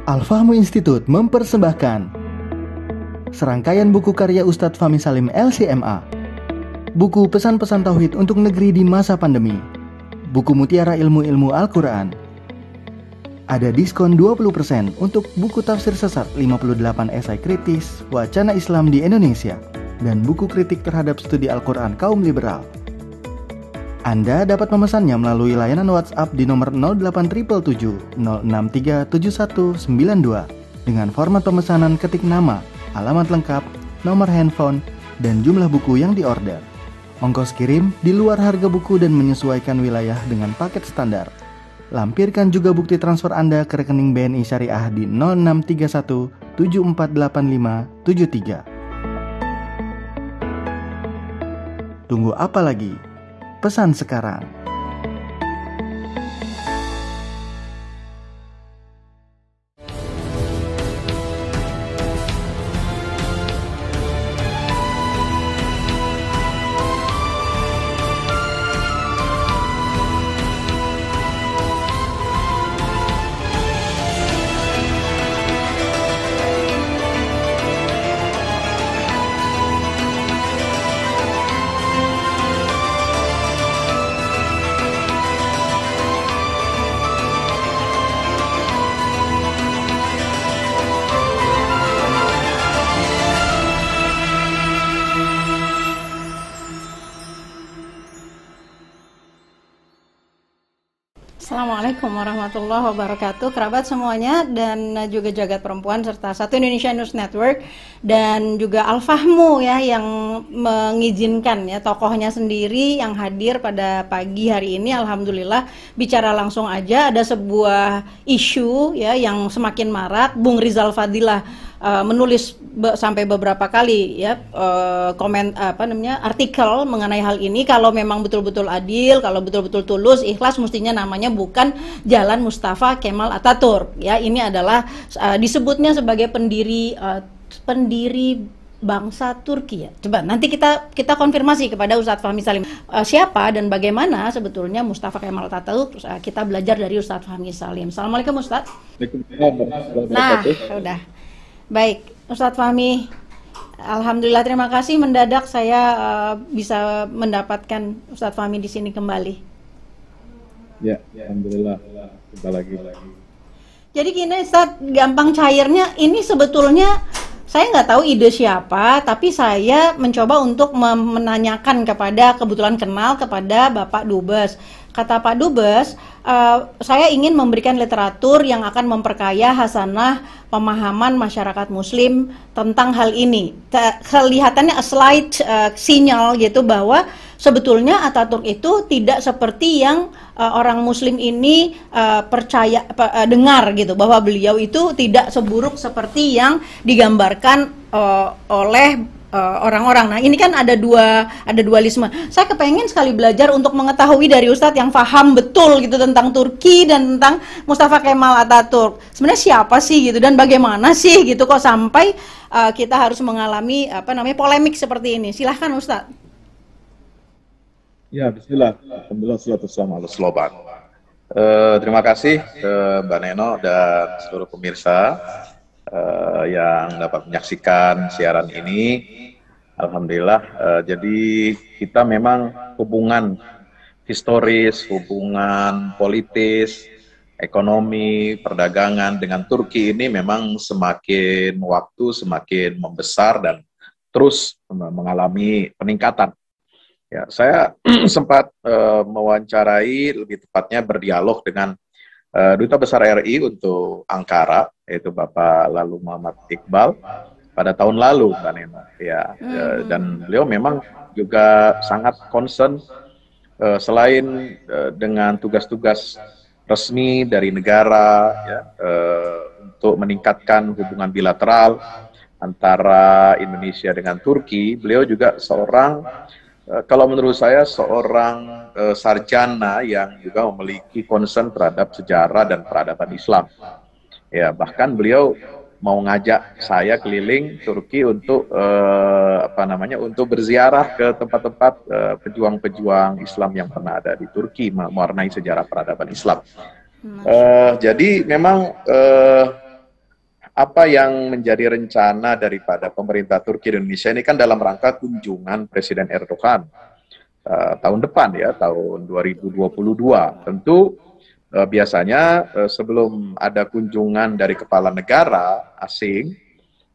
Al-Fahmu Institute mempersembahkan serangkaian buku karya Ustadz Fahmi Salim LCMA. Buku pesan-pesan tauhid untuk negeri di masa pandemi. Buku mutiara ilmu-ilmu Al-Quran. Ada diskon 20% untuk buku tafsir sesat 58 esai kritis wacana Islam di Indonesia dan buku kritik terhadap studi Al-Quran kaum liberal. Anda dapat memesannya melalui layanan WhatsApp di nomor 08777 063 7192 dengan format pemesanan ketik nama, alamat lengkap, nomor handphone, dan jumlah buku yang diorder. Ongkos kirim di luar harga buku dan menyesuaikan wilayah dengan paket standar. Lampirkan juga bukti transfer Anda ke rekening BNI Syariah di 0631 748573. Tunggu apa lagi? Pesan sekarang. Assalamualaikum warahmatullahi wabarakatuh, kerabat semuanya dan juga jagat perempuan serta Satu Indonesia News Network dan juga Al-Fahmu ya yang mengizinkan ya tokohnya sendiri yang hadir pada pagi hari ini. Alhamdulillah bicara langsung aja, ada sebuah isu ya yang semakin marak. Bung Rizal Fadilah menulis sampai beberapa kali ya komen artikel mengenai hal ini. Kalau memang betul-betul adil, kalau betul-betul tulus, ikhlas, mestinya namanya bukan Jalan Mustafa Kemal Atatürk ya. Ini adalah disebutnya sebagai pendiri bangsa Turki ya. Coba nanti kita konfirmasi kepada Ustadz Fahmi Salim siapa dan bagaimana sebetulnya Mustafa Kemal Atatürk. Kita belajar dari Ustadz Fahmi Salim. Assalamualaikum Ustadz. Nah, udah. Baik, Ustadz Fahmi, alhamdulillah terima kasih mendadak saya bisa mendapatkan Ustadz Fahmi di sini kembali. Ya, alhamdulillah kita lagi. Jadi gini Ustadz, gampang cairnya ini sebetulnya saya nggak tahu ide siapa, tapi saya mencoba untuk menanyakan kebetulan kenal kepada Bapak Dubes. Kata Pak Dubes, saya ingin memberikan literatur yang akan memperkaya hasanah pemahaman masyarakat muslim tentang hal ini. Kelihatannya a slight sinyal gitu bahwa sebetulnya Atatürk itu tidak seperti yang orang muslim ini dengar gitu, bahwa beliau itu tidak seburuk seperti yang digambarkan oleh orang-orang. Nah ini kan ada dualisme. Saya kepengen sekali belajar untuk mengetahui dari Ustadz yang paham betul gitu tentang Turki dan tentang Mustafa Kemal Atatürk. Sebenarnya siapa sih gitu dan bagaimana sih gitu kok sampai kita harus mengalami polemik seperti ini. Silahkan Ustadz. Ya, bismillah. Alhamdulillah salatu wassalamu ala sloban. Terima kasih Mbak Neno dan seluruh pemirsa yang dapat menyaksikan siaran ini. Alhamdulillah, jadi kita memang hubungan historis, hubungan politis, ekonomi, perdagangan dengan Turki ini memang semakin waktu semakin membesar dan terus mengalami peningkatan. Ya, saya sempat mewawancarai, lebih tepatnya berdialog dengan Duta Besar RI untuk Ankara, yaitu Bapak Lalu Muhammad Iqbal pada tahun lalu, Mbak Nena. Ya, dan beliau memang juga sangat concern selain dengan tugas-tugas resmi dari negara ya, untuk meningkatkan hubungan bilateral antara Indonesia dengan Turki. Beliau juga seorang, kalau menurut saya seorang sarjana yang juga memiliki concern terhadap sejarah dan peradaban Islam. Ya, bahkan beliau mau ngajak saya keliling Turki untuk untuk berziarah ke tempat-tempat pejuang-pejuang Islam yang pernah ada di Turki, mewarnai sejarah peradaban Islam. Jadi memang apa yang menjadi rencana daripada pemerintah Turki di Indonesia ini kan dalam rangka kunjungan Presiden Erdogan tahun depan ya, tahun 2022. Tentu biasanya sebelum ada kunjungan dari kepala negara asing,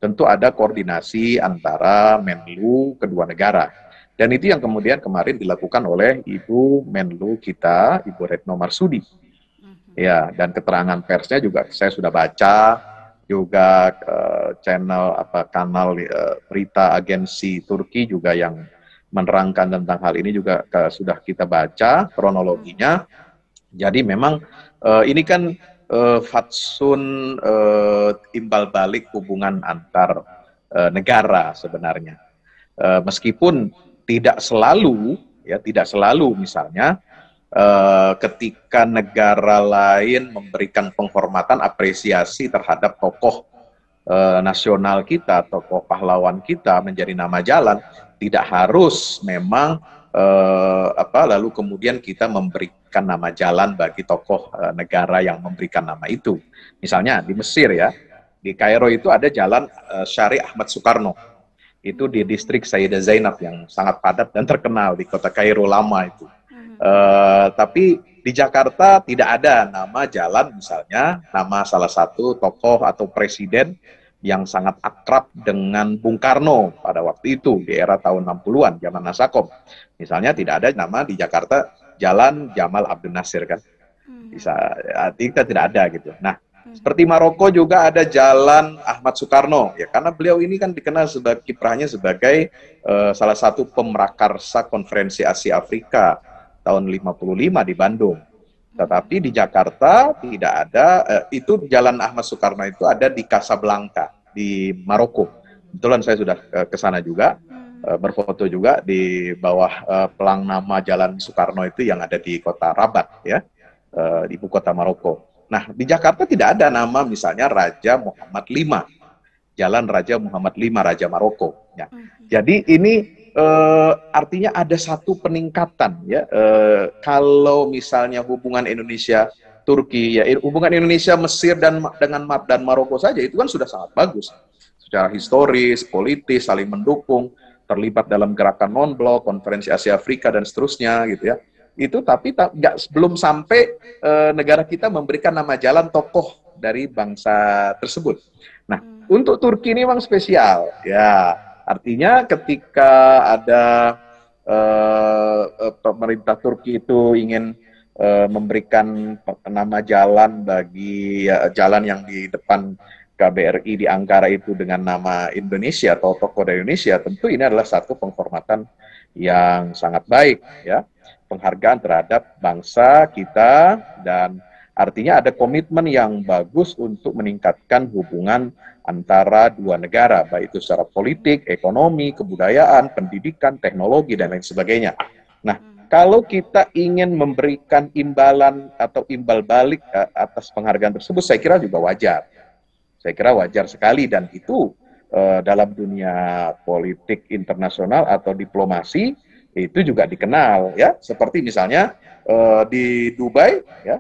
tentu ada koordinasi antara Menlu kedua negara. Dan itu yang kemudian kemarin dilakukan oleh Ibu Menlu kita, Ibu Retno Marsudi. Ya, dan keterangan persnya juga saya sudah baca, juga kanal berita agensi Turki juga yang menerangkan tentang hal ini juga sudah kita baca kronologinya. Jadi memang ini kan fatsun timbal balik hubungan antar negara sebenarnya. Meskipun tidak selalu misalnya ketika negara lain memberikan penghormatan apresiasi terhadap tokoh nasional kita, tokoh pahlawan kita menjadi nama jalan, tidak harus memang lalu kemudian kita memberikan nama jalan bagi tokoh negara yang memberikan nama itu. Misalnya di Mesir ya, di Kairo itu ada jalan Syari Ahmad Soekarno. Itu di distrik Sayyidah Zainab yang sangat padat dan terkenal di kota Kairo lama itu. Tapi di Jakarta tidak ada nama jalan misalnya, nama salah satu tokoh atau presiden yang sangat akrab dengan Bung Karno pada waktu itu di era tahun 60-an, zaman Nasakom. Misalnya tidak ada nama di Jakarta Jalan Jamal Abdul Nasir kan. Bisa kita tidak ada gitu. Nah, seperti Maroko juga ada Jalan Ahmad Soekarno ya, karena beliau ini kan dikenal sebagai kiprahnya sebagai salah satu pemrakarsa Konferensi Asia Afrika tahun 55 di Bandung. Tetapi di Jakarta tidak ada, itu Jalan Ahmad Soekarno itu ada di Casablanca, di Maroko. Kebetulan saya sudah ke sana juga, berfoto juga di bawah pelang nama Jalan Soekarno itu yang ada di kota Rabat, ya, di ibu kota Maroko. Nah, di Jakarta tidak ada nama misalnya Raja Muhammad V, Jalan Raja Muhammad V, Raja Maroko. Ya. Jadi ini artinya ada satu peningkatan ya, kalau misalnya hubungan Indonesia Turki ya, hubungan Indonesia Mesir dan Maroko saja itu kan sudah sangat bagus secara historis, politis, saling mendukung, terlibat dalam gerakan non-blok, Konferensi Asia Afrika dan seterusnya gitu ya. Itu tapi belum sampai negara kita memberikan nama jalan tokoh dari bangsa tersebut. Nah, untuk Turki ini memang spesial ya. Artinya ketika ada pemerintah Turki itu ingin memberikan nama jalan bagi jalan yang di depan KBRI di Ankara itu dengan nama Indonesia atau tokoh dari Indonesia, tentu ini adalah satu penghormatan yang sangat baik ya, penghargaan terhadap bangsa kita, dan artinya ada komitmen yang bagus untuk meningkatkan hubungan antara dua negara, baik itu secara politik, ekonomi, kebudayaan, pendidikan, teknologi, dan lain sebagainya. Nah, kalau kita ingin memberikan imbalan atau imbal balik atas penghargaan tersebut, saya kira juga wajar. Saya kira wajar sekali, dan itu dalam dunia politik internasional atau diplomasi itu juga dikenal, ya. Seperti misalnya di Dubai, ya,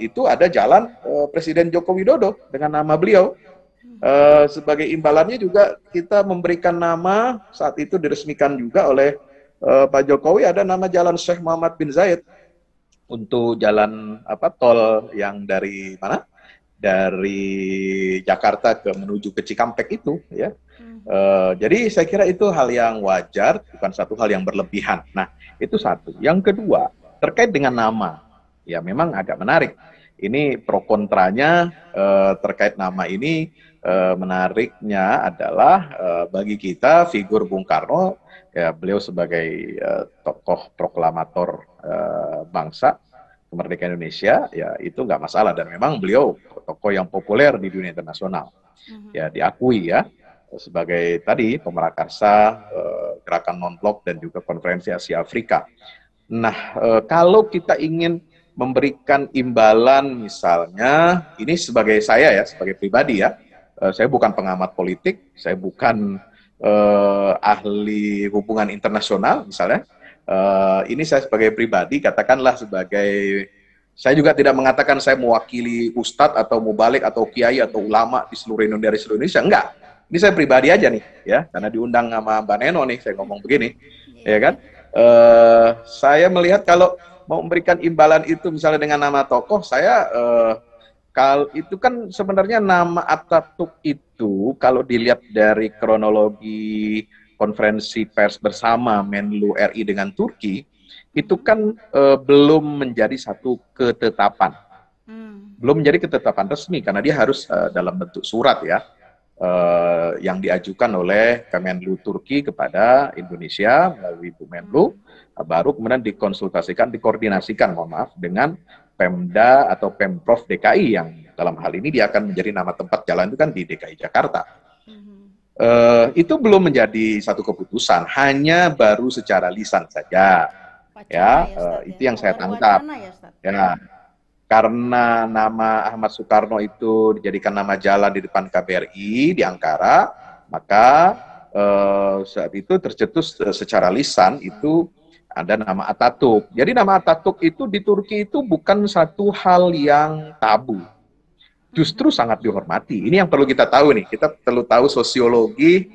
itu ada jalan Presiden Joko Widodo dengan nama beliau. Sebagai imbalannya juga kita memberikan nama, saat itu diresmikan juga oleh Pak Jokowi, ada nama Jalan Syekh Muhammad bin Zayed untuk jalan tol yang dari mana? Dari Jakarta menuju ke Cikampek itu, ya. Jadi saya kira itu hal yang wajar, bukan satu hal yang berlebihan. Nah, itu satu. Yang kedua, terkait dengan nama, ya memang agak menarik. Ini pro kontranya terkait nama ini. Menariknya adalah bagi kita figur Bung Karno, ya beliau sebagai tokoh proklamator bangsa kemerdekaan Indonesia, ya itu nggak masalah, dan memang beliau tokoh yang populer di dunia internasional, ya diakui ya sebagai tadi pemrakarsa gerakan non-blok dan juga Konferensi Asia Afrika. Nah, kalau kita ingin memberikan imbalan misalnya, ini sebagai saya ya, sebagai pribadi ya, saya bukan pengamat politik, saya bukan ahli hubungan internasional misalnya. Ini saya sebagai pribadi, katakanlah sebagai Saya juga tidak mengatakan saya mewakili ustadz atau mubalik atau kiai atau ulama di seluruh Indonesia, dari seluruh Indonesia, enggak. Ini saya pribadi aja nih, ya, karena diundang sama Mbak Neno nih, saya ngomong begini, ya kan. Saya melihat kalau mau memberikan imbalan itu misalnya dengan nama tokoh, saya itu kan sebenarnya nama Atatürk itu kalau dilihat dari kronologi konferensi pers bersama Menlu RI dengan Turki, itu kan belum menjadi satu ketetapan, belum menjadi ketetapan resmi karena dia harus dalam bentuk surat ya, yang diajukan oleh Kemenlu Turki kepada Indonesia melalui Bu Menlu, baru kemudian dikoordinasikan, mohon maaf, dengan Pemda atau Pemprov DKI yang dalam hal ini dia akan menjadi nama tempat jalan itu kan di DKI Jakarta. Itu belum menjadi satu keputusan, hanya baru secara lisan saja. Itu yang saya tangkap. Ya, karena nama Ahmad Soekarno itu dijadikan nama jalan di depan KBRI di Ankara, maka saat itu tercetus secara lisan itu ada nama Atatürk. Jadi nama Atatürk itu di Turki itu bukan satu hal yang tabu, justru sangat dihormati. Ini yang perlu kita tahu nih. Kita perlu tahu sosiologis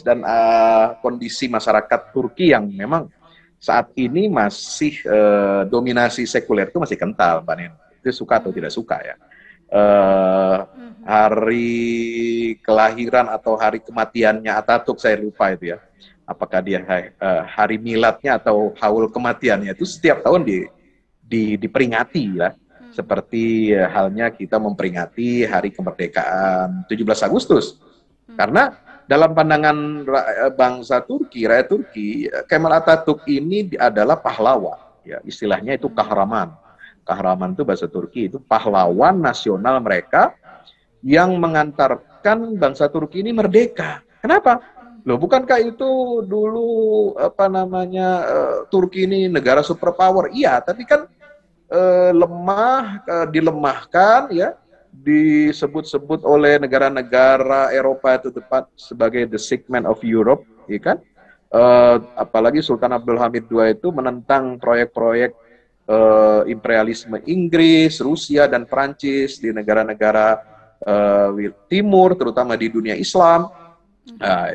dan kondisi masyarakat Turki yang memang saat ini masih dominasi sekuler itu masih kental, Mbak Nen. Itu suka atau tidak suka ya. Hari kelahiran atau hari kematiannya Atatürk saya lupa itu ya. Apakah dia hari miladnya atau haul kematiannya itu setiap tahun diperingati ya. Seperti halnya kita memperingati hari kemerdekaan 17 Agustus. Karena dalam pandangan bangsa Turki, rakyat Turki, Kemal Atatürk ini adalah pahlawan. Ya, istilahnya itu kahraman. Kahraman itu bahasa Turki, itu pahlawan nasional mereka yang mengantarkan bangsa Turki ini merdeka. Kenapa? Loh, bukankah itu dulu Turki ini negara superpower? Iya, tapi kan dilemahkan ya, disebut-sebut oleh negara-negara Eropa itu tepat sebagai the sick man of Europe, ya kan? Apalagi Sultan Abdul Hamid II itu menentang proyek-proyek imperialisme Inggris, Rusia, dan Prancis di negara-negara timur, terutama di dunia Islam.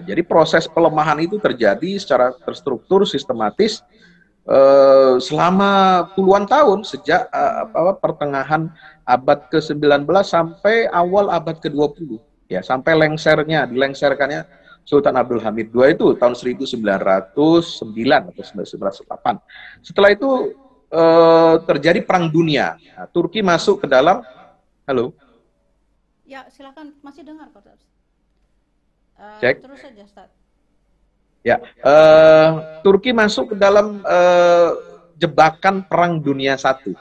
Jadi proses pelemahan itu terjadi secara terstruktur, sistematis, selama puluhan tahun, sejak pertengahan abad ke-19 sampai awal abad ke-20, ya, sampai dilengserkannya Sultan Abdul Hamid II itu tahun 1909 atau 1908. Setelah itu terjadi Perang Dunia. Nah, Turki masuk ke dalam, halo? Ya, silakan, masih dengar kok. Cek. Terus saja, Ustaz. Ya, Turki masuk ke dalam jebakan Perang Dunia I.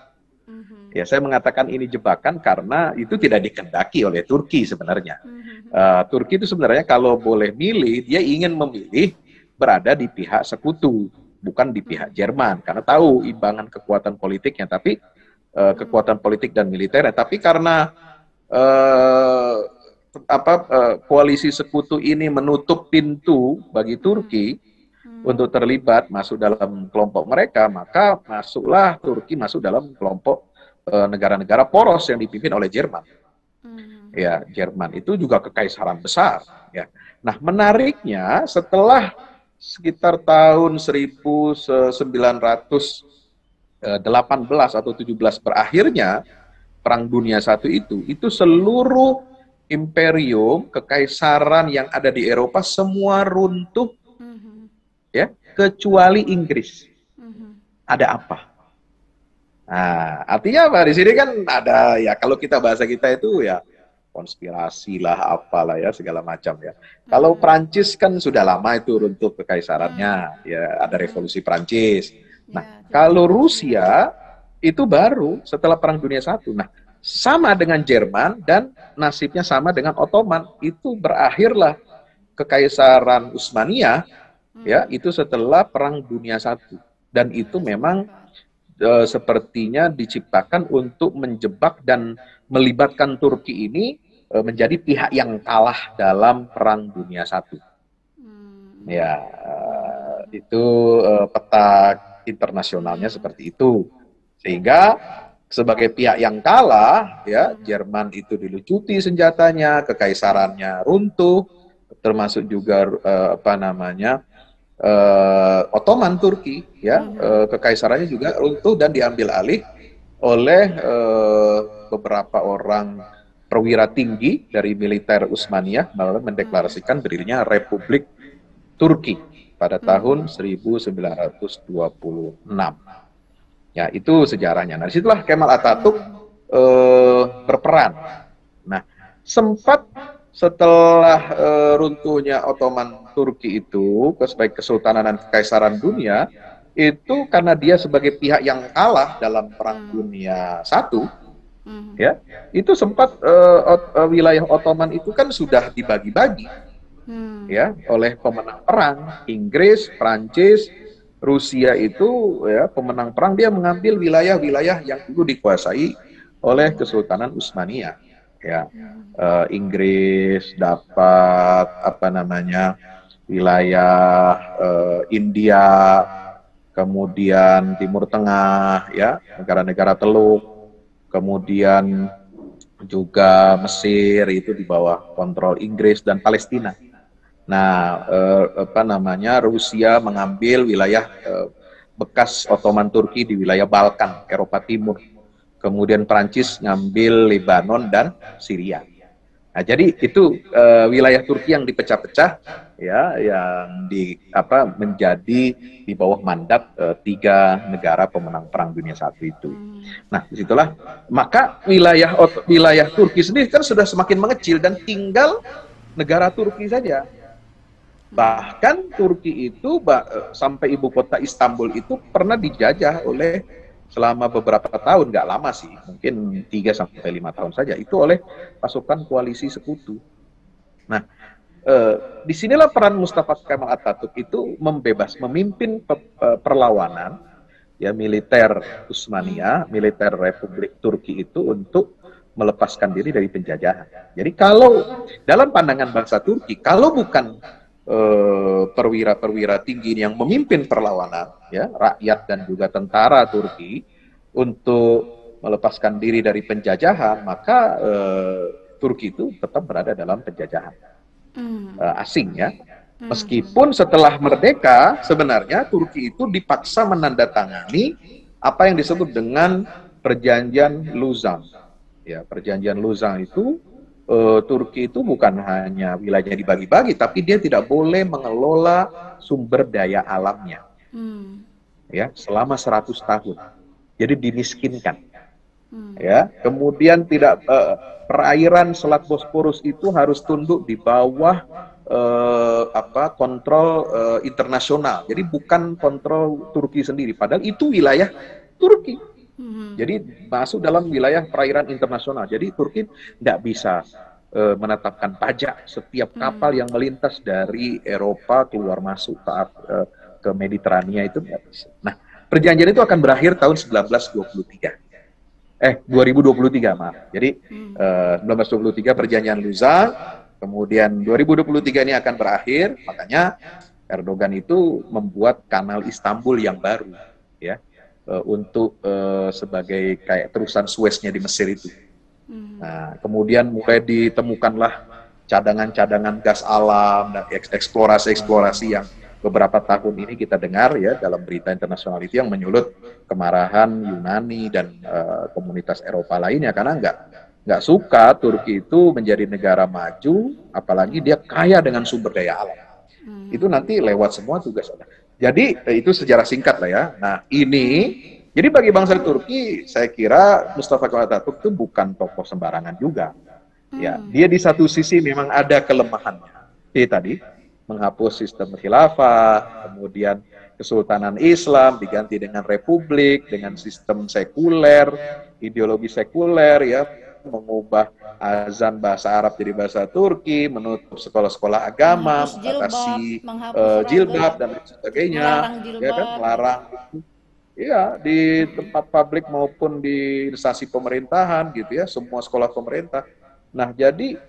Ya, saya mengatakan ini jebakan karena itu tidak dikehendaki oleh Turki sebenarnya. Turki itu sebenarnya kalau boleh milih, dia ingin memilih berada di pihak sekutu, bukan di pihak Jerman, karena tahu imbangan kekuatan politiknya, tapi kekuatan politik dan militernya. Tapi karena koalisi sekutu ini menutup pintu bagi Turki untuk terlibat masuk dalam kelompok mereka, maka masuklah Turki masuk dalam kelompok negara-negara poros yang dipimpin oleh Jerman. Ya, Jerman itu juga kekaisaran besar. Ya. Nah, menariknya setelah sekitar tahun 1918 atau 17 berakhirnya Perang Dunia I itu seluruh imperium, kekaisaran yang ada di Eropa semua runtuh, ya, kecuali Inggris. Ada apa? Nah, artinya apa? Di sini kan ada ya, kalau kita bahasa kita itu ya konspirasi lah, apalah ya, segala macam ya. Kalau Prancis kan sudah lama itu runtuh kekaisarannya, ya, ada revolusi Prancis. Nah, kalau Rusia itu baru setelah Perang Dunia I. Nah, sama dengan Jerman dan nasibnya sama dengan Ottoman, itu berakhirlah kekaisaran Utsmaniyah, ya, itu setelah Perang Dunia I. Dan itu memang sepertinya diciptakan untuk menjebak dan melibatkan Turki ini menjadi pihak yang kalah dalam Perang Dunia I. Ya, itu peta internasionalnya seperti itu. Sehingga sebagai pihak yang kalah, ya Jerman itu dilucuti senjatanya, kekaisarannya runtuh, termasuk juga Ottoman Turki, ya kekaisarannya juga runtuh dan diambil alih oleh beberapa orang perwira tinggi dari militer Utsmaniyah, malah mendeklarasikan berdirinya Republik Turki pada tahun 1926. Ya, itu sejarahnya. Nah, disitulah Kemal Atatürk berperan. Nah, sempat setelah runtuhnya Ottoman Turki itu sebagai kesultanan dan kekaisaran dunia, itu karena dia sebagai pihak yang kalah dalam Perang Dunia I, ya, itu sempat wilayah Ottoman itu kan sudah dibagi-bagi, ya, oleh pemenang perang Inggris, Prancis, Rusia itu, ya, pemenang perang dia mengambil wilayah-wilayah yang dulu dikuasai oleh Kesultanan Utsmaniyah, ya. Inggris dapat wilayah India, kemudian Timur Tengah, ya, negara-negara Teluk, kemudian juga Mesir itu di bawah kontrol Inggris, dan Palestina. Nah, Rusia mengambil wilayah bekas Ottoman Turki di wilayah Balkan, Eropa Timur. Kemudian Prancis ngambil Lebanon dan Syria. Nah, jadi itu wilayah Turki yang dipecah-pecah, ya, yang menjadi di bawah mandat 3 negara pemenang Perang Dunia I itu. Nah, disitulah maka wilayah Turki sendiri kan sudah semakin mengecil dan tinggal negara Turki saja. Bahkan Turki itu sampai ibu kota Istanbul itu pernah dijajah oleh selama beberapa tahun, nggak lama sih, mungkin 3-5 tahun saja, itu oleh pasukan koalisi sekutu. Nah, disinilah peran Mustafa Kemal Atatürk itu memimpin perlawanan, ya, militer Utsmaniyah, militer Republik Turki itu untuk melepaskan diri dari penjajahan. Jadi kalau dalam pandangan bangsa Turki, kalau bukan perwira-perwira tinggi yang memimpin perlawanan, ya, rakyat dan juga tentara Turki untuk melepaskan diri dari penjajahan, maka Turki itu tetap berada dalam penjajahan asing, ya. Meskipun setelah merdeka sebenarnya Turki itu dipaksa menandatangani apa yang disebut dengan Perjanjian Luzan. Ya, Perjanjian Luzan itu Turki itu bukan hanya wilayahnya dibagi-bagi, tapi dia tidak boleh mengelola sumber daya alamnya, ya, selama 100 tahun. Jadi dimiskinkan, ya. Kemudian tidak perairan Selat Bosporus itu harus tunduk di bawah kontrol internasional. Jadi bukan kontrol Turki sendiri, padahal itu wilayah Turki. Jadi masuk dalam wilayah perairan internasional. Jadi Turki tidak bisa menetapkan pajak setiap kapal yang melintas dari Eropa keluar masuk ke Mediterania, itu tidak bisa. Nah, perjanjian itu akan berakhir tahun 2023, maaf. Jadi 1923 perjanjian Luzan, kemudian 2023 ini akan berakhir. Makanya Erdogan itu membuat kanal Istanbul yang baru, ya, untuk sebagai kayak terusan Sueznya di Mesir itu. Nah, kemudian mulai ditemukanlah cadangan-cadangan gas alam dan eksplorasi-eksplorasi yang beberapa tahun ini kita dengar, ya, dalam berita internasional itu, yang menyulut kemarahan Yunani dan komunitas Eropa lainnya, karena nggak suka Turki itu menjadi negara maju, apalagi dia kaya dengan sumber daya alam. Itu nanti lewat semua tugas. Jadi itu sejarah singkat lah, ya. Nah, jadi bagi bangsa Turki, saya kira Mustafa Kemal Atatürk itu bukan tokoh sembarangan juga. Ya, dia di satu sisi memang ada kelemahannya. Tadi menghapus sistem khilafah, kemudian Kesultanan Islam diganti dengan republik, dengan sistem sekuler, ideologi sekuler, ya, mengubah azan bahasa Arab jadi bahasa Turki, menutup sekolah-sekolah agama, mengatasi jilbab dan sebagainya, ya kan, melarang, ya, di tempat publik maupun di instansi pemerintahan, gitu, ya, semua sekolah pemerintah. Nah, jadi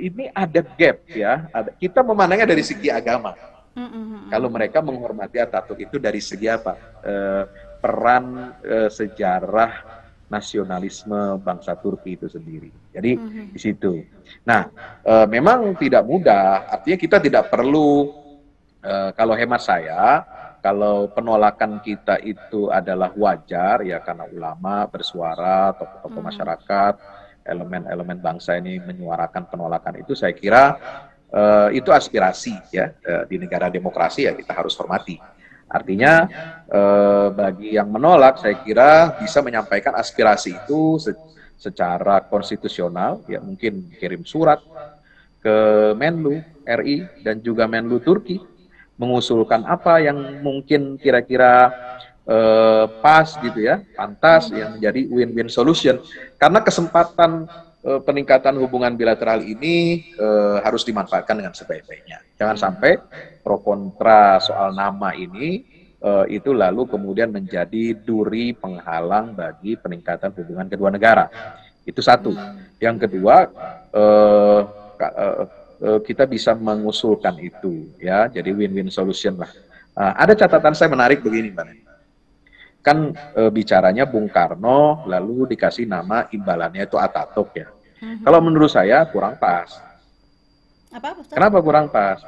ini ada gap, ya. Kita memandangnya dari segi agama. Kalau mereka menghormati Atatürk itu dari segi apa? peran sejarah nasionalisme bangsa Turki itu sendiri. Jadi di situ. Nah, memang tidak mudah. Artinya kita tidak perlu, kalau hemat saya, kalau penolakan kita itu adalah wajar ya karena ulama bersuara, tokoh-tokoh masyarakat, elemen-elemen bangsa ini menyuarakan penolakan itu, saya kira itu aspirasi ya di negara demokrasi ya kita harus hormati. Artinya bagi yang menolak saya kira bisa menyampaikan aspirasi itu secara konstitusional ya, mungkin kirim surat ke Menlu RI dan juga Menlu Turki mengusulkan apa yang mungkin kira-kira pas gitu ya, pantas yang menjadi win-win solution. Karena kesempatan peningkatan hubungan bilateral ini harus dimanfaatkan dengan sebaik-baiknya. Jangan sampai pro kontra soal nama ini itu lalu kemudian menjadi duri penghalang bagi peningkatan hubungan kedua negara. Itu satu. Yang kedua, kita bisa mengusulkan itu ya, jadi win-win solution lah. Ada catatan saya menarik begini, Mbak. Kan bicaranya Bung Karno lalu dikasih nama imbalannya itu Atatürk ya. Kalau menurut saya kurang pas. Apa, Ustaz? Kenapa kurang pas?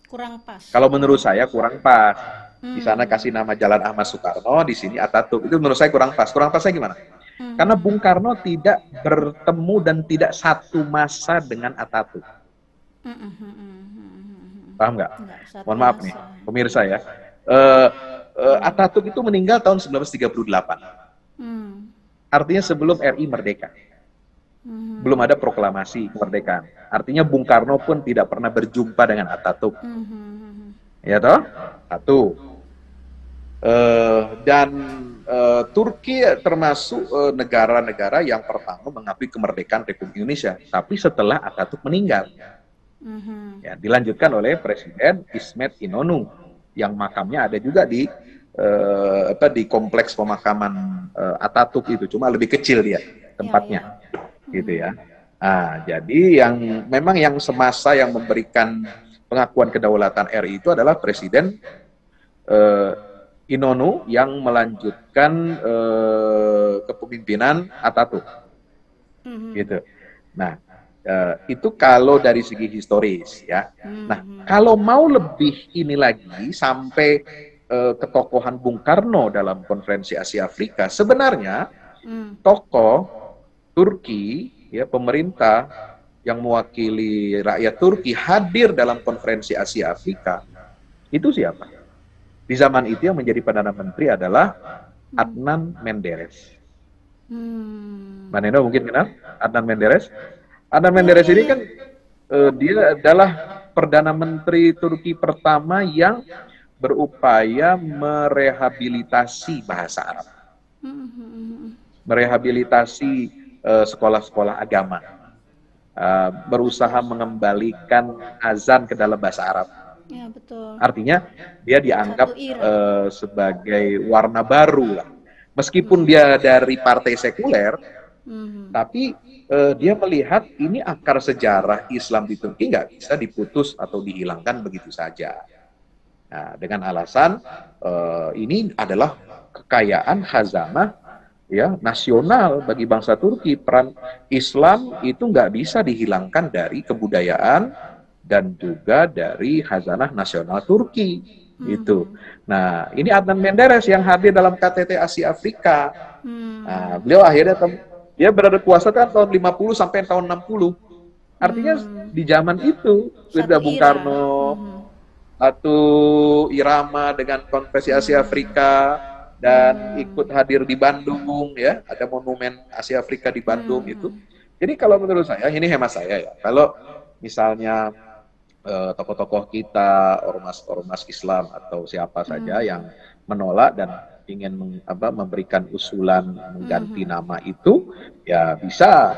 Kurang pas. Kalau menurut saya kurang pas. Di sana kasih nama Jalan Ahmad Soekarno, di sini Atatürk. Itu menurut saya kurang pas. Kurang pasnya gimana? Karena Bung Karno tidak bertemu dan tidak satu masa dengan Atatürk. Paham nggak? Mohon maaf nih, pemirsa ya. Atatürk itu meninggal tahun 1938. Artinya sebelum RI merdeka. Belum ada proklamasi kemerdekaan. Artinya Bung Karno pun tidak pernah berjumpa dengan Atatürk. Ya toh? Satu. Dan Turki termasuk negara-negara yang pertama mengakui kemerdekaan Republik Indonesia. Tapi setelah Atatürk meninggal. Ya, dilanjutkan oleh Presiden İsmet İnönü yang makamnya ada juga di kompleks pemakaman Atatürk itu, cuma lebih kecil dia tempatnya. Gitu ya. Nah, jadi yang memang yang semasa yang memberikan pengakuan kedaulatan RI itu adalah Presiden İnönü yang melanjutkan kepemimpinan Atatürk. Gitu. Nah, itu kalau dari segi historis ya. Nah, kalau mau lebih ini lagi sampai ketokohan Bung Karno dalam konferensi Asia Afrika, sebenarnya tokoh Turki, ya pemerintah yang mewakili rakyat Turki hadir dalam konferensi Asia Afrika. Itu siapa? Di zaman itu yang menjadi Perdana Menteri adalah Adnan Menderes. Mbak Neno mungkin kenal Adnan Menderes? Adnan Menderes ini kan dia adalah Perdana Menteri Turki pertama yang berupaya merehabilitasi bahasa Arab. Merehabilitasi sekolah-sekolah agama, berusaha mengembalikan azan ke dalam bahasa Arab. Ya, betul. Artinya dia dianggap sebagai warna baru lah. Meskipun dia dari partai sekuler, tapi dia melihat ini akar sejarah Islam di Turki nggak bisa diputus atau dihilangkan begitu saja. Nah, dengan alasan ini adalah kekayaan khazanah ya nasional bagi bangsa Turki. Peran Islam itu nggak bisa dihilangkan dari kebudayaan dan juga dari khazanah nasional Turki itu. Nah, ini Adnan Menderes yang hadir dalam KTT Asia Afrika. Nah, beliau akhirnya dia berada kuasa kan tahun 50 sampai tahun 60. Artinya di zaman itu sudah Bung Karno, Ratu Irama dengan konferensi Asia Afrika, dan ikut hadir di Bandung ya, ada monumen Asia Afrika di Bandung itu. Jadi kalau menurut saya, ini hemat saya ya, kalau misalnya tokoh-tokoh kita, ormas-ormas Islam atau siapa saja yang menolak dan ingin memberikan usulan mengganti nama itu, ya bisa.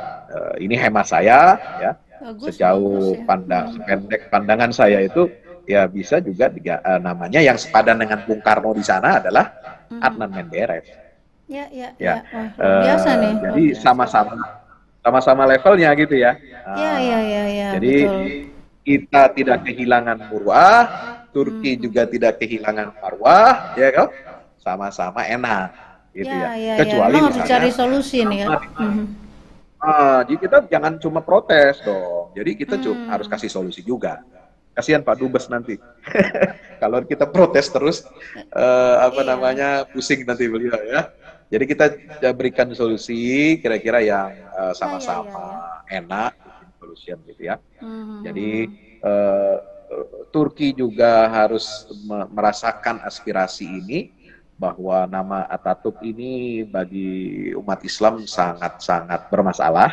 Ini hemat saya ya, sejauh pendek pandangan saya itu ya bisa juga namanya yang sepadan dengan Bung Karno di sana adalah Adnan Menderes. Ya. Biasa nih. Jadi sama-sama levelnya gitu ya. Ya. Jadi betul. Kita tidak kehilangan murwah, Turki juga tidak kehilangan marwah, ya kan? sama-sama enak gitu ya. Ya, Kecuali memang harus misalnya dicari solusi nih kan. jadi kita jangan cuma protes dong. Jadi kita harus kasih solusi juga. Kasihan Pak Dubes nanti. Kalau kita protes terus, apa Iya. namanya, pusing nanti beliau ya. Jadi kita berikan solusi kira-kira yang sama-sama enak, solusi gitu ya. Jadi Turki juga harus merasakan aspirasi ini, bahwa nama Atatürk ini bagi umat Islam sangat-sangat bermasalah,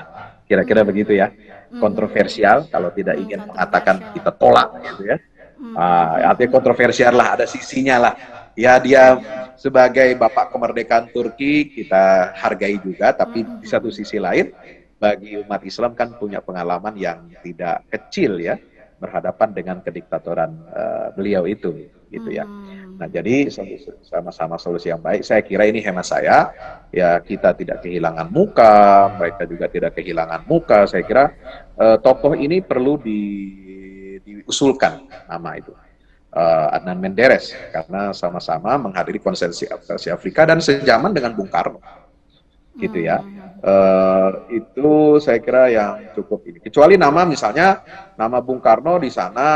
kira-kira begitu ya, kontroversial, kalau tidak ingin mengatakan kita tolak gitu ya. Artinya kontroversial lah, ada sisinya lah. Ya dia sebagai bapak kemerdekaan Turki kita hargai juga, tapi di satu sisi lain bagi umat Islam kan punya pengalaman yang tidak kecil ya, berhadapan dengan kediktatoran beliau itu, gitu ya. Nah, jadi sama-sama solusi yang baik. Saya kira ini hemat saya, ya kita tidak kehilangan muka, mereka juga tidak kehilangan muka. Saya kira tokoh ini perlu diusulkan nama itu. Adnan Menderes, karena sama-sama menghadiri konferensi Afrika dan sejaman dengan Bung Karno, gitu ya. Itu saya kira yang cukup ini. Kecuali nama misalnya nama Bung Karno di sana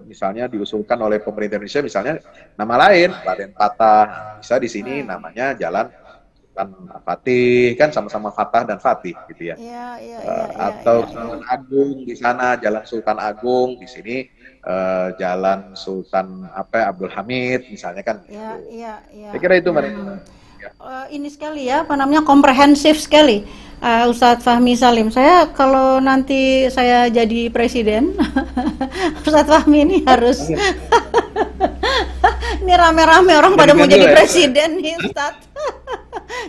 misalnya diusulkan oleh pemerintah Indonesia, misalnya nama lain, Raden Fatah, bisa di sini namanya Jalan Sultan Fatih, kan sama-sama Fatah dan Fatih gitu ya. Atau Sultan Agung di sana Jalan Sultan Agung, di sini Jalan Sultan Abdul Hamid misalnya kan. Saya kira itu ini sekali ya, apa namanya, komprehensif sekali, Ustadz Fahmi Salim. Saya kalau nanti saya jadi presiden, Ustadz Fahmi ini harus ini rame-rame orang pada mau jadi presiden nih, Ustadz.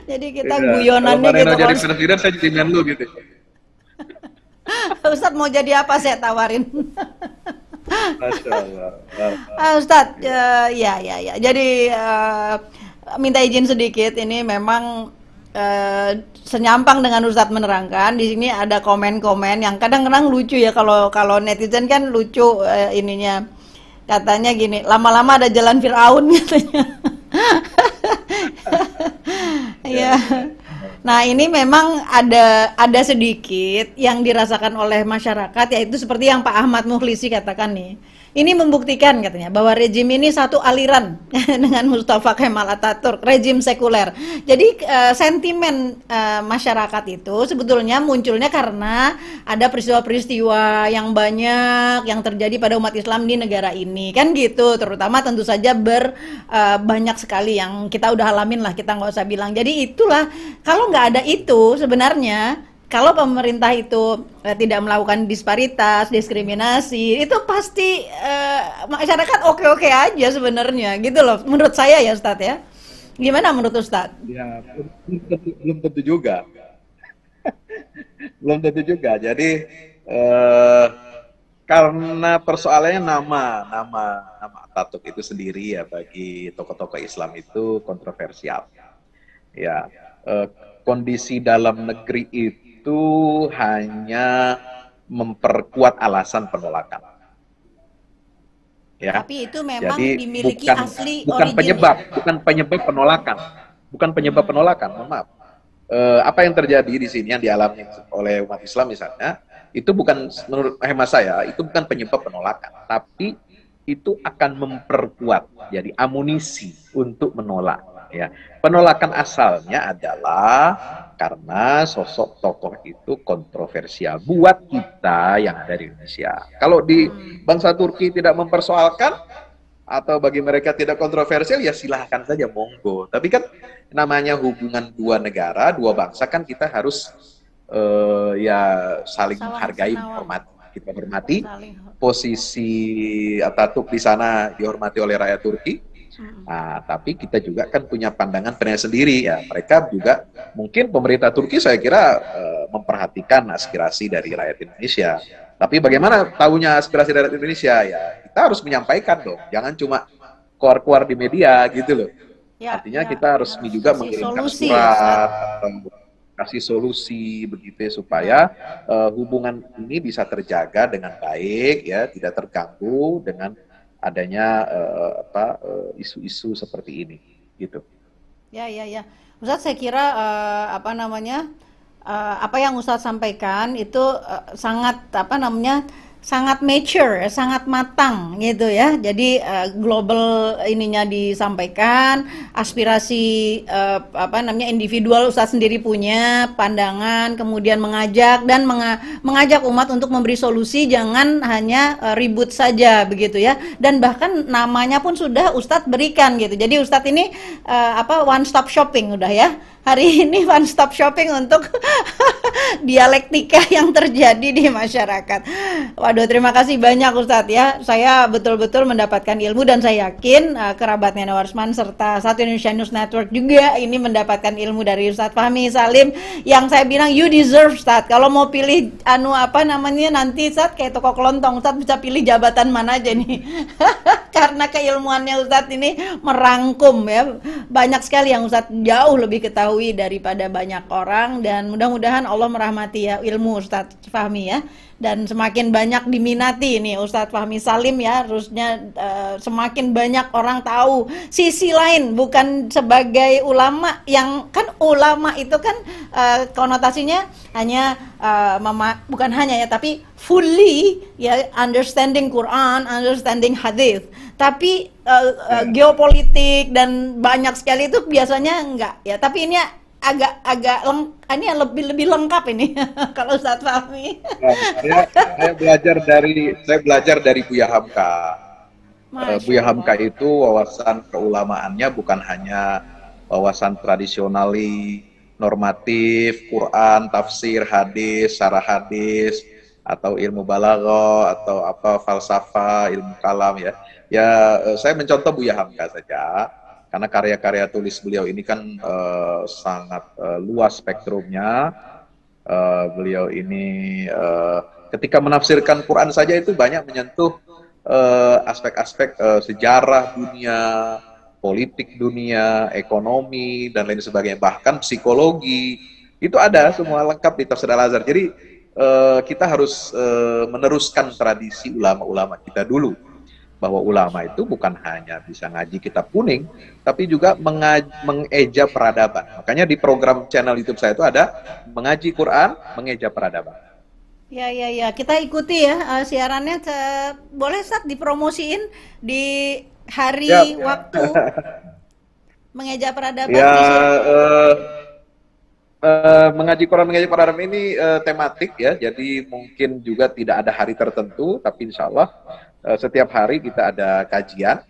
Jadi kita guyonannya gitu. Kalau jadi presiden saya jadi Menlu gitu. Ustadz mau jadi apa saya tawarin. Masya Allah. Ustadz, ya. Jadi minta izin sedikit, ini memang senyampang dengan Ustadz menerangkan. Di sini ada komen-komen yang kadang-kadang lucu ya, kalau netizen kan lucu ininya. Katanya gini, lama-lama ada jalan Firaun katanya. Ya. Nah, ini memang ada sedikit yang dirasakan oleh masyarakat, yaitu seperti yang Pak Ahmad Muhlisi katakan nih. Ini membuktikan katanya bahwa rejim ini satu aliran dengan Mustafa Kemal Atatürk, rejim sekuler. Jadi sentimen masyarakat itu sebetulnya munculnya karena ada peristiwa-peristiwa yang banyak yang terjadi pada umat Islam di negara ini, kan gitu. Terutama tentu saja banyak sekali yang kita udah alamin lah, kita nggak usah bilang. Jadi itulah, kalau nggak ada itu sebenarnya, kalau pemerintah itu tidak melakukan disparitas, diskriminasi, itu pasti masyarakat oke-oke aja sebenarnya, gitu loh. Menurut saya ya, Ustadz ya. Gimana menurut Ustadz? Ya, belum tentu juga. Belum tentu juga. Jadi karena persoalannya nama Atatürk itu sendiri ya, bagi tokoh-tokoh Islam itu kontroversial. Ya, kondisi dalam negeri itu hanya memperkuat alasan penolakan. Ya. Tapi itu memang jadi dimiliki bukan penyebab penolakan, mohon maaf. Apa yang terjadi di sini yang dialami oleh umat Islam misalnya, itu bukan, menurut hemat saya, itu bukan penyebab penolakan, tapi itu akan memperkuat, jadi amunisi untuk menolak. Ya, penolakan asalnya adalah karena sosok tokoh itu kontroversial buat kita yang ada di Indonesia. Kalau di bangsa Turki tidak mempersoalkan, atau bagi mereka tidak kontroversial, ya silahkan saja, monggo. Tapi kan namanya hubungan dua negara, dua bangsa, kan kita harus ya saling menghargai, menghormati. Kita hormati posisi Atatürk di sana, dihormati oleh rakyat Turki. Nah, tapi kita juga kan punya pandangan sendiri ya. Mereka juga, mungkin pemerintah Turki saya kira memperhatikan aspirasi dari rakyat Indonesia. Tapi bagaimana tahunya aspirasi dari rakyat Indonesia? Ya kita harus menyampaikan dong. Jangan cuma keluar-keluar di media gitu loh. Artinya kita harus juga mengirimkan surat, kasih solusi begitu ya, supaya hubungan ini bisa terjaga dengan baik ya, tidak terganggu dengan adanya isu-isu seperti ini, gitu. Ya, ya, ya. Ustadz, saya kira apa namanya, apa yang Ustadz sampaikan itu sangat apa namanya, sangat mature, sangat matang gitu ya. Jadi global ininya disampaikan, aspirasi apa namanya individual Ustadz sendiri punya pandangan, kemudian mengajak dan mengajak umat untuk memberi solusi, jangan hanya ribut saja begitu ya. Dan bahkan namanya pun sudah Ustadz berikan gitu. Jadi Ustadz ini apa one stop shopping udah ya. Hari ini one stop shopping untuk dialektika yang terjadi di masyarakat. Waduh, terima kasih banyak Ustadz ya. Saya betul-betul mendapatkan ilmu dan saya yakin kerabat Neno Warsman serta Satu Indonesia News Network juga ini mendapatkan ilmu dari Ustadz Fahmi Salim yang saya bilang you deserve Ustadz. Kalau mau pilih apa namanya nanti Ustadz kayak toko kelontong, Ustadz bisa pilih jabatan mana aja nih. Karena keilmuannya Ustadz ini merangkum ya. Banyak sekali yang Ustadz jauh lebih ketahui daripada banyak orang, dan mudah-mudahan Allah merahmati ya ilmu Ustadz Fahmi ya, dan semakin banyak diminati ini Ustadz Fahmi Salim ya, harusnya semakin banyak orang tahu sisi lain, bukan sebagai ulama yang kan ulama itu kan konotasinya hanya bukan hanya ya, tapi fully ya understanding Quran, understanding hadis. Tapi geopolitik dan banyak sekali itu biasanya enggak ya. Tapi ini agak ini lebih lengkap ini kalau Ustadz Fahmi. Saya belajar dari Buya Hamka. Buya Hamka itu wawasan keulamaannya bukan hanya wawasan tradisionali, normatif, Quran, tafsir, hadis, syarah hadis, atau ilmu balaghah, atau apa falsafah, ilmu kalam ya. Ya, saya mencontoh Buya Hamka saja, karena karya-karya tulis beliau ini kan sangat luas spektrumnya. Beliau ini ketika menafsirkan Quran saja itu banyak menyentuh aspek-aspek sejarah dunia, politik dunia, ekonomi, dan lain sebagainya. Bahkan psikologi, itu ada semua lengkap di Tafsir Al-Azhar. Jadi kita harus meneruskan tradisi ulama-ulama kita dulu, bahwa ulama itu bukan hanya bisa ngaji kitab kuning, tapi juga mengeja peradaban. Makanya di program channel YouTube saya itu ada mengaji Quran, mengeja peradaban. Ya, ya, ya. Kita ikuti ya siarannya. Boleh Ustadz dipromosiin di hari waktu mengeja peradaban? Ya, mengaji Quran, mengeja peradaban ini tematik ya, jadi mungkin juga tidak ada hari tertentu, tapi insya Allah setiap hari kita ada kajian,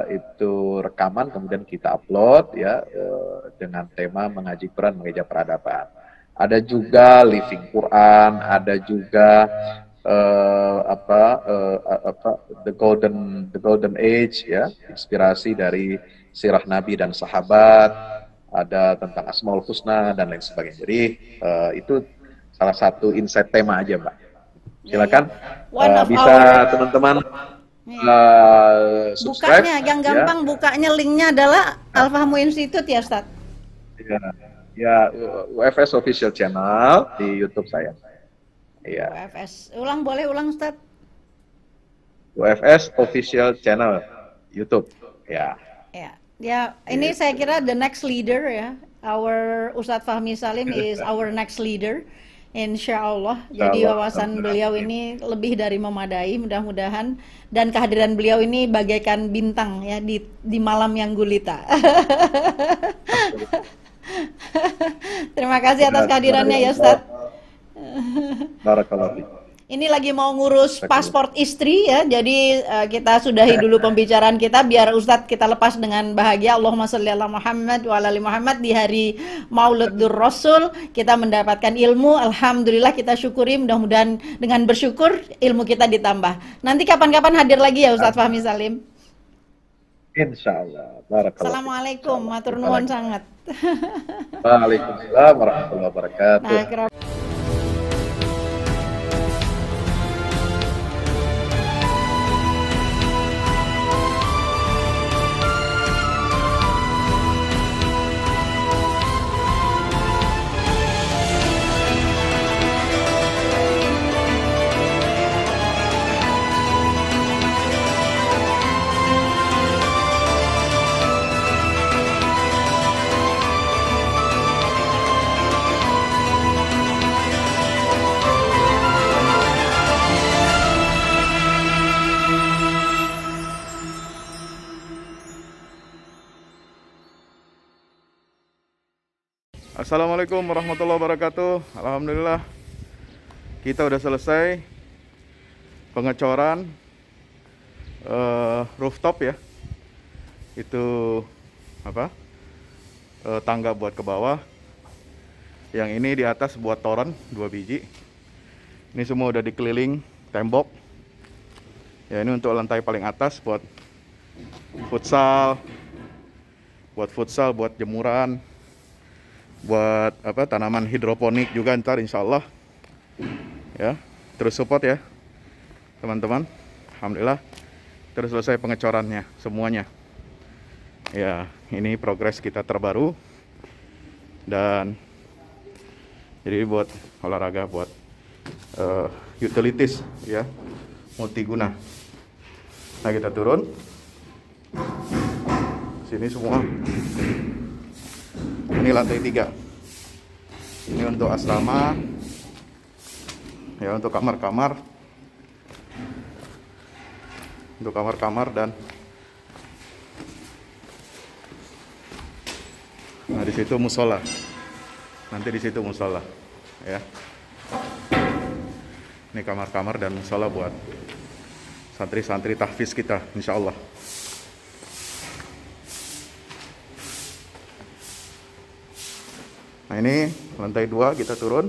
itu rekaman kemudian kita upload ya, dengan tema mengaji Quran, mengeja peradaban. Ada juga living Quran, ada juga the golden age ya, inspirasi dari sirah Nabi dan sahabat, ada tentang Asmaul Husna dan lain sebagainya. Jadi itu salah satu insight tema aja, Mbak. Silakan bisa teman-teman subscribe. Bukanya yang gampang, bukanya linknya adalah Al-Fahmu Institute ya Ustadz. Ya, UFS official channel di YouTube saya. Ya. UFS. Boleh ulang Ustadz? UFS official channel YouTube. Ya. Ya, ini saya kira the next leader ya. Our Ustadz Fahmi Salim is our next leader. Insya Allah. Jadi wawasan beliau ini lebih dari memadai, mudah-mudahan, dan kehadiran beliau ini bagaikan bintang ya di malam yang gulita. Terima kasih atas kehadirannya ya Ustadz. Barakallahu fiik. Ini lagi mau ngurus paspor istri ya, jadi kita sudahi dulu pembicaraan kita biar Ustadz kita lepas dengan bahagia. Allahumma sholli ala Muhammad wa ala ali Muhammad di hari Maulidur Rasul. Kita mendapatkan ilmu, alhamdulillah kita syukuri, mudah-mudahan dengan bersyukur ilmu kita ditambah. Nanti kapan-kapan hadir lagi ya Ustadz Fahmi Salim. Insyaallah. Barakallahu. Assalamualaikum, matur nuwun sangat. Waalaikumsalam warahmatullahi wabarakatuh. Nah, Assalamualaikum warahmatullahi wabarakatuh. Alhamdulillah kita udah selesai pengecoran rooftop ya. Itu apa? Tangga buat ke bawah. Yang ini di atas buat toren 2 biji. Ini semua udah dikeliling tembok. Ya, ini untuk lantai paling atas buat futsal, buat jemuran, buat apa, tanaman hidroponik juga ntar insya Allah. Ya, terus support ya teman-teman. Alhamdulillah terus selesai pengecorannya semuanya. Ya, ini progres kita terbaru. Dan jadi buat olahraga, buat utilities ya, multiguna. Nah, kita turun sini semua. Ini lantai 3. Ini untuk asrama ya, untuk kamar-kamar, dan nah di situ musola. Nanti di situ musola ya. Ini kamar-kamar dan musola buat santri-santri tahfiz kita insya Allah. Nah, ini lantai 2 kita turun.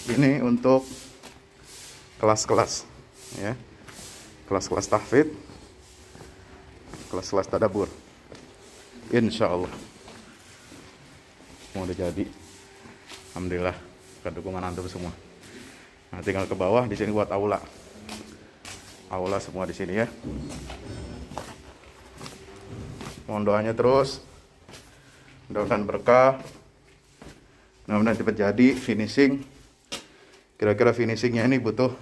Ini untuk kelas-kelas ya, kelas-kelas tahfidz, kelas-kelas tadabbur insya Allah. Mau udah jadi, alhamdulillah, kedukungan antum semua. Nah, tinggal ke bawah di sini buat aula semua di sini ya. Mohon doanya terus, mudah-mudahan berkah, mudah-mudahan cepat jadi finishing. Kira-kira finishingnya ini butuh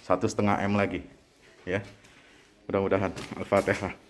1,5 M lagi ya, mudah-mudahan. Al-Fatihah.